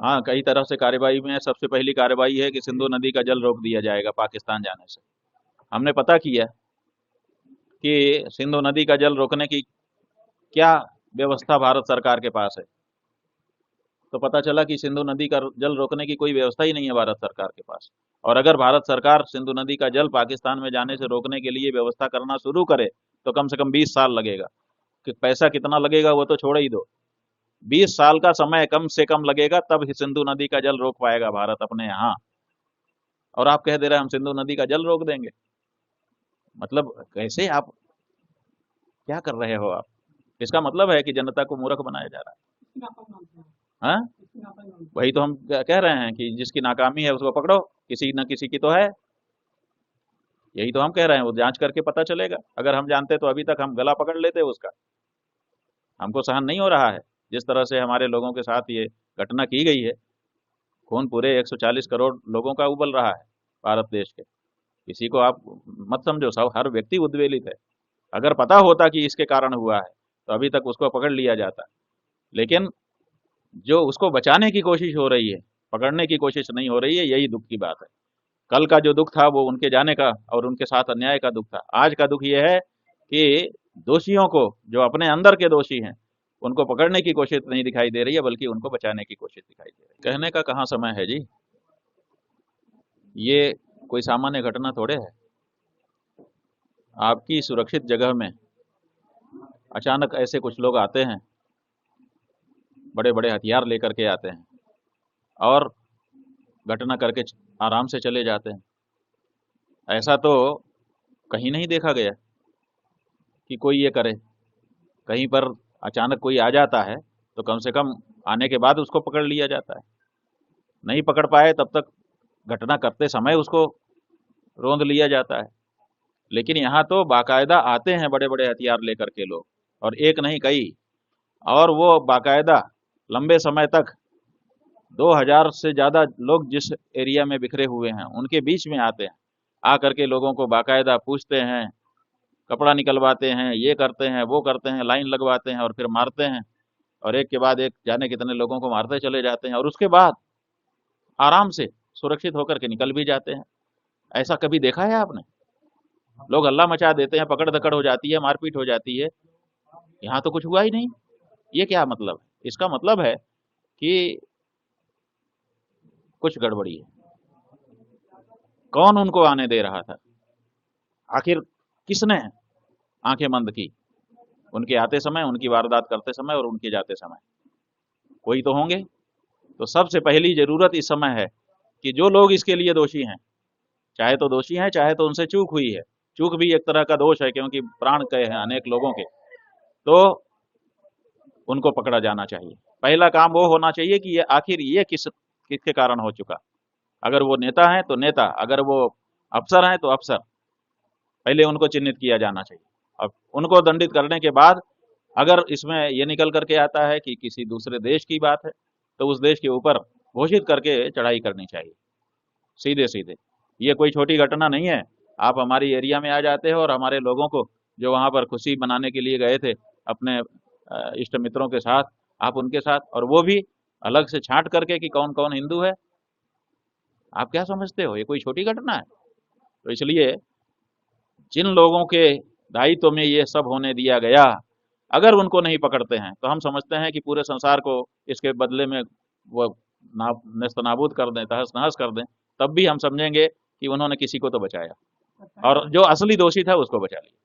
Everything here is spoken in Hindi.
हाँ, कई तरह से कार्रवाई में सबसे पहली कार्रवाई है कि सिंधु नदी का जल रोक दिया जाएगा पाकिस्तान जाने से। हमने पता किया कि सिंधु नदी का जल रोकने की क्या व्यवस्था भारत सरकार के पास है, तो पता चला कि सिंधु नदी का जल रोकने की कोई व्यवस्था ही नहीं है भारत सरकार के पास। और अगर भारत सरकार सिंधु नदी का जल पाकिस्तान में जाने से रोकने के लिए व्यवस्था करना शुरू करे तो कम से कम 20 साल लगेगा। कि पैसा कितना लगेगा वो तो छोड़ ही दो, 20 साल का समय कम से कम लगेगा, तब ही सिंधु नदी का जल रोक पाएगा भारत अपने यहाँ। और आप कह दे रहे हैं हम सिंधु नदी का जल रोक देंगे, मतलब कैसे आप, क्या कर रहे हो आप? इसका मतलब है कि जनता को मूर्ख बनाया जा रहा है। हाँ, वही तो हम कह रहे हैं कि जिसकी नाकामी है उसको पकड़ो, किसी न किसी की तो है। यही तो हम कह रहे हैं, वो जांच करके पता चलेगा। अगर हम जानते तो अभी तक हम गला पकड़ लेते उसका। हमको सहन नहीं हो रहा है जिस तरह से हमारे लोगों के साथ ये घटना की गई है। खून पूरे 140 करोड़ लोगों का उबल रहा है भारत देश के। किसी को आप मत समझो, सब हर व्यक्ति उद्वेलित है। अगर पता होता कि इसके कारण हुआ है तो अभी तक उसको पकड़ लिया जाता। लेकिन जो उसको बचाने की कोशिश हो रही है, पकड़ने की कोशिश नहीं हो रही है, यही दुख की बात है। कल का जो दुख था वो उनके जाने का और उनके साथ अन्याय का दुख था। आज का दुख ये है कि दोषियों को, जो अपने अंदर के दोषी हैं, उनको पकड़ने की कोशिश नहीं दिखाई दे रही है, बल्कि उनको बचाने की कोशिश दिखाई दे रही है। कहने का कहाँ समय है जी, ये कोई सामान्य घटना थोड़े है। आपकी सुरक्षित जगह में अचानक ऐसे कुछ लोग आते हैं, बड़े बड़े हथियार लेकर के आते हैं और घटना करके आराम से चले जाते हैं। ऐसा तो कहीं नहीं देखा गया कि कोई ये करे। कहीं पर अचानक कोई आ जाता है तो कम से कम आने के बाद उसको पकड़ लिया जाता है। नहीं पकड़ पाए तब तक घटना करते समय उसको रोंद लिया जाता है। लेकिन यहाँ तो बाकायदा आते हैं बड़े बड़े हथियार लेकर के लोग, और एक नहीं कई, और वो बाकायदा लंबे समय तक 2000 से ज़्यादा लोग जिस एरिया में बिखरे हुए हैं उनके बीच में आते हैं। आकर के लोगों को बाकायदा पूछते हैं, कपड़ा निकलवाते हैं, ये करते हैं, वो करते हैं, लाइन लगवाते हैं और फिर मारते हैं। और एक के बाद एक जाने कितने लोगों को मारते चले जाते हैं, और उसके बाद आराम से सुरक्षित होकर के निकल भी जाते हैं। ऐसा कभी देखा है आपने? लोग हल्ला मचा देते हैं, पकड़ दकड़ हो जाती है, मारपीट हो जाती है। यहाँ तो कुछ हुआ ही नहीं। ये क्या मतलब है? इसका मतलब है कि कुछ गड़बड़ी है। कौन उनको आने दे रहा था? आखिर किसने आंखें बंद की उनके आते समय, उनकी वारदात करते समय और उनके जाते समय? कोई तो होंगे। तो सबसे पहली जरूरत इस समय है कि जो लोग इसके लिए दोषी हैं, चाहे तो दोषी हैं, चाहे तो उनसे चूक हुई है, चूक भी एक तरह का दोष है क्योंकि प्राण गए हैं अनेक लोगों के, तो उनको पकड़ा जाना चाहिए। पहला काम वो होना चाहिए कि ये आखिर ये किसके कारण हो चुका। अगर वो नेता है तो नेता, अगर वो अफसर हैं तो अफसर, पहले उनको चिन्हित किया जाना चाहिए। अब उनको दंडित करने के बाद अगर इसमें ये निकल करके आता है कि किसी दूसरे देश की बात है तो उस देश के ऊपर घोषित करके चढ़ाई करनी चाहिए, सीधे सीधे। ये कोई छोटी घटना नहीं है। आप हमारी एरिया में आ जाते हो और हमारे लोगों को, जो वहां पर खुशी मनाने के लिए गए थे अपने इष्ट मित्रों के साथ, आप उनके साथ, और वो भी अलग से छांट करके कि कौन कौन हिंदू है। आप क्या समझते हो ये कोई छोटी घटना है? तो इसलिए जिन लोगों के दायित्व में ये सब होने दिया गया, अगर उनको नहीं पकड़ते हैं तो हम समझते हैं कि पूरे संसार को इसके बदले में वो नेस्तनाबूद कर दें, तहस नहस कर दें, तब भी हम समझेंगे कि उन्होंने किसी को तो बचाया और जो असली दोषी था उसको बचा लिया।